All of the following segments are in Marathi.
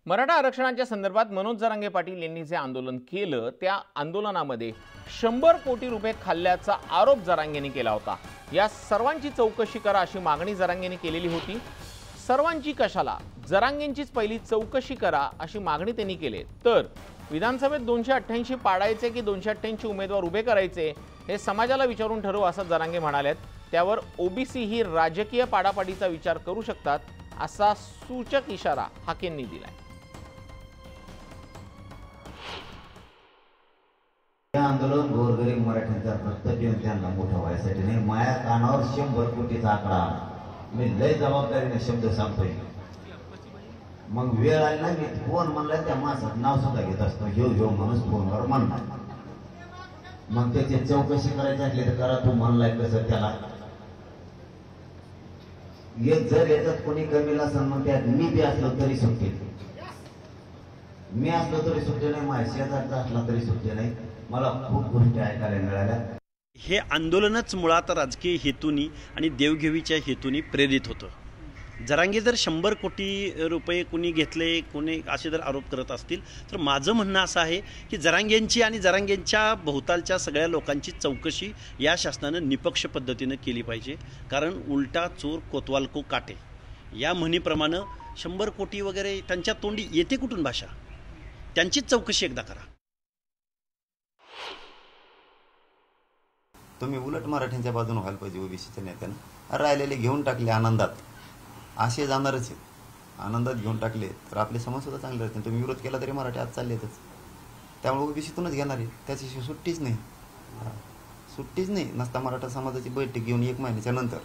मराठा आरक्षणाच्या संदर्भात मनोज जरांगे पाटील यांनी जे आंदोलन केलं त्या आंदोलनामध्ये 100 कोटी रुपये खाल्ल्याचा आरोप जरांगेंनी केला होता। या सर्वांची चौकशी करा अशी मागणी जरांगेंनी केलेली होती। सर्वांची कशाला, जरांगेंचीच पहिली चौकशी करा अशी मागणी त्यांनी केली। तर विधानसभेत 288 पाडायचे की 288 उमेदवार उभे करायचे हे समाजाला विचारून ठरवू असं जरांगे म्हणालेत। त्यावर ओबीसी ही राजकीय पाडापाडीचा विचार करू शकतात असा सूचक इशारा हाकेंनी दिलाय। आंदोलन गोरगरीब मराठ्यांचा प्रत्येक त्यांना मोठा व्हायसाठी नाही। माया कानावर 100 कोटीचा आकडा मी लय जबाबदारीने शब्द सांगतोय। मग वेळ आली ना मी फोन म्हणला त्या माणसाचं नाव सुद्धा घेत असतो, ह्यो माणूस फोनवर म्हणला। मग त्याची चौकशी करायची असली तर करा, तू म्हणलाय कसं त्याला जर याच्यात कोणी कमी नसेल मग त्यात मी बी असलो तरी सुटते, मी असलो तरी सुटते नाही, माझ्या शेजारचा असला तरी सुटते नाही। मला खूप गोष्टी ऐकायला मिळाल्या। हे आंदोलनच मुळात राजकीय हेतूनी आणि देवघेवीच्या हेतूनी प्रेरित होतं। जरांगे जर 100 कोटी रुपये कुणी घेतले, कोणी असे जर आरोप करत असतील तर माझं म्हणणं असं आहे की जरांगेंची आणि जरांगेंच्या भोवतालच्या सगळ्या लोकांची चौकशी या शासनानं निपक्ष पद्धतीनं केली पाहिजे। कारण उलटा चोर कोतवाल को काटे या म्हणीप्रमाणे 100 कोटी वगैरे त्यांच्या तोंडी येते कुठून भाषा, त्यांचीच चौकशी एकदा करा। तुम्ही उलट मराठ्यांच्या बाजूने व्हायला पाहिजे ओबीसीच्या नेत्यांना। राहिलेले घेऊन टाकले आनंदात, असे जाणारच आहेत। आनंदात घेऊन टाकले तर आपले समाज सुद्धा चांगले राहतील। तुम्ही विरोध केला तरी मराठी आज चाललेतच, त्यामुळे ओबीसीतूनच घेणार आहे, त्याच्याशिवाय सुट्टीच नाही। सुट्टीच नाही नसता मराठा समाजाची बैठक घेऊन 1 महिन्याच्या नंतर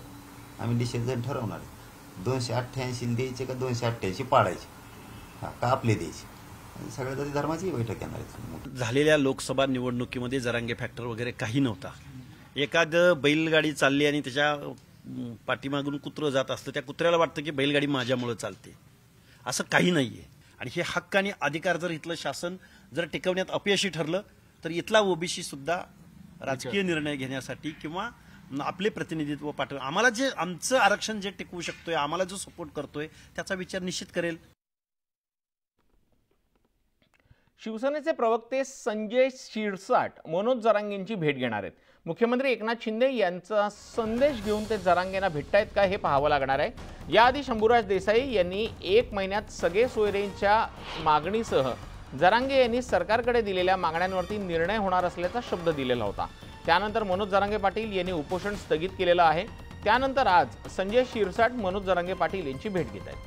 आम्ही डिसिजन ठरवणार आहे 288 द्यायचे का 288 पाडायचे का आपले द्यायचे, सगळ्या जाती धर्माची बैठक घेणार आहे। झालेल्या लोकसभा निवडणुकीमध्ये जरांगे फॅक्टर वगैरे काही नव्हता। एखाद बैलगाडी चालली आणि त्याच्या पाठीमागून कुत्रं जात असतं, त्या कुत्र्याला वाटतं की बैलगाडी माझ्यामुळे चालते, असं काही नाहीये। आणि हे हक्क आणि अधिकार जर इथलं शासन जर टिकवण्यात अपयशी ठरलं तर इथला ओबीसी सुद्धा राजकीय निर्णय घेण्यासाठी किंवा आपले प्रतिनिधित्व पाठवून आम्हाला जे आमचं आरक्षण जे टिकवू शकतोय, आम्हाला जो सपोर्ट करतोय त्याचा विचार निश्चित करेल। शिवसेनेचे प्रवक्ते संजय शिरसाट मनोज जरांगेंची भेट घेणार आहेत। मुख्यमंत्री एकनाथ शिंदे यांचा संदेश घेऊन ते जरांगेंना भेटतायत का हे पाहावं लागणार आहे। याआधी शंभूराज देसाई यांनी 1 महिन्यात सगळे सोयरेंच्या मागणीसह जरांगे यांनी सरकारकडे दिलेल्या मागण्यांवरती निर्णय होणार असल्याचा शब्द दिलेला होता। त्यानंतर मनोज जरांगे पाटील यांनी उपोषण स्थगित केलेलं आहे। त्यानंतर आज संजय शिरसाट मनोज जरांगे पाटील यांची भेट घेत आहेत।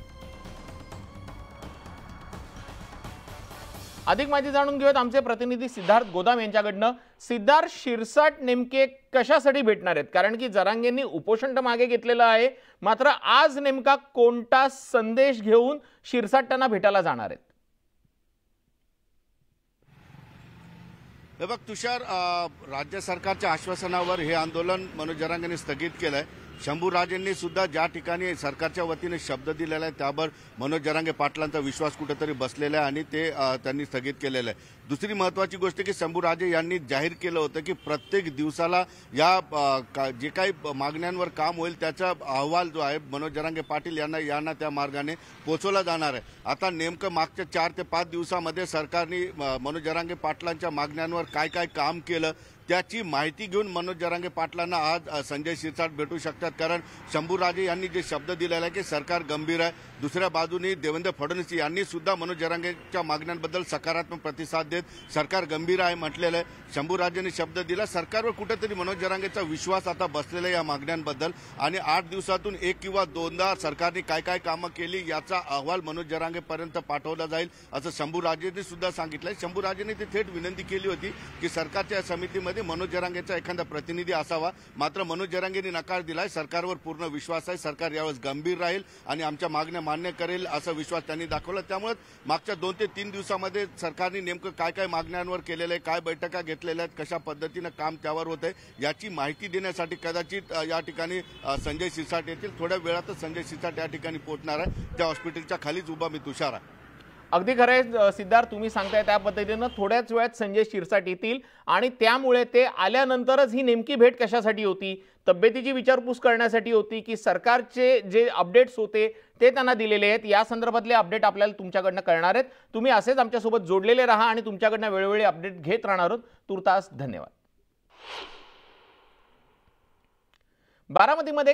अधिक माहिती जाणून घेऊयात आमचे प्रतिनिधी सिद्धार्थ गोदाम यांच्याकडनं। सिद्धार्थ, शिरसाट नेमके कशासाठी भेटणार आहेत? कारण की जरांगेंनी उपोषण मागे घेतलेलं आहे, मात्र आज नेमका कोणता संदेश घेऊन शिरसाट त्यांना भेटायला जाणार आहेत? हे बघ तुषार, राज्य सरकारच्या आश्वासनावर हे आंदोलन मनोज जरांगेंनी स्थगित केलंय। शंभूराजेंनी सुद्धा ज्या ठिकाणी सरकारच्या वतीने शब्द दिलेला आहे त्यावर मनोज जरांगे पाटलांचा विश्वास कुठेतरी बसलेला आहे आणि ते त्यांनी स्थगित केलेलं आहे। दुसरी महत्वाची गोष्ट की शंभूराजे यांनी जाहीर केलं होतं की प्रत्येक दिवसाला या जे काही मागण्यांवर काम होईल त्याचा अहवाल जो आहे मनोज जरांगे पाटील यांना त्या मार्गाने पोहोचवला जाणार आहे। आता नेमकं मागच्या 4 ते 5 दिवसामध्ये सरकारने मनोज जरांगे पाटलांच्या मागण्यांवर काय काय काम केलं त्याची माहिती घेऊन मनोज जरांगे पाटलांना आज संजय शिरसाट भेटू शकतात। कारण शंभूराजे यांनी जे शब्द दिलेला आहे की सरकार गंभीर आहे, दुसऱ्या बाजूने देवेंद्र फडणवीस यांनी सुद्धा मनोज जरांगेच्या मागण्यांबद्दल सकारात्मक प्रतिसाद देत सरकार गंभीर आहे म्हटलेलं आहे। शंभूराजेंनी शब्द दिला, सरकारवर कुठेतरी मनोज जरांगेचा विश्वास आता बसलेला आहे या मागण्यांबद्दल आणि 8 दिवसातून 1 किंवा 2दा सरकारने काय काय कामं केली याचा अहवाल मनोज जरांगेपर्यंत पाठवला जाईल असं शंभूराजेंनी सुद्धा सांगितलंय। शंभूराजेंनी ते थेट विनंती केली होती की सरकारच्या समितीमध्ये मनोज जरांगेचा एखादा प्रतिनिधी असावा, मात्र मनोज जरांगेंनी नकार दिलाय। सरकारवर पूर्ण विश्वास आहे, सरकार यावेळेस गंभीर राहील आणि आमच्या मागण्या मान्य करेल असा विश्वास त्यांनी दाखवला। त्यामुळे मागच्या 2 ते 3 दिवसामध्ये सरकारने नेमकं काय काय मागण्यांवर केलेलं आहे, काय बैठका घेतलेल्या आहेत, कशा पद्धतीनं काम त्यावर होत आहे याची माहिती देण्यासाठी कदाचित या ठिकाणी संजय शिरसाट येतील। थोड्या वेळातच संजय शिरसाट या ठिकाणी पोहोचणार आहे। त्या हॉस्पिटलच्या खालीच उभा मी तुषार आहे। अगदी खरं आहे सिद्धार्थ, तुम्ही सांगताय त्या पद्धतीनं थोड्याच वेळात संजय शिरसाट येतील आणि त्यामुळे ते आल्यानंतरच ही नेमकी भेट कशासाठी होती, तब्येतीची विचारपूस करण्यासाठी होती की सरकारचे जे अपडेट्स होते ते त्यांना दिलेले आहेत, या संदर्भातले अपडेट आपल्याला तुमच्याकडनं कळणार आहेत. तुम्ही असेच आमच्यासोबत जोडलेले राहा आणि तुमच्याकडनं वेळोवेळी अपडेट घेत राहणार आहोत. तुर्तास धन्यवाद. बारामतीमध्ये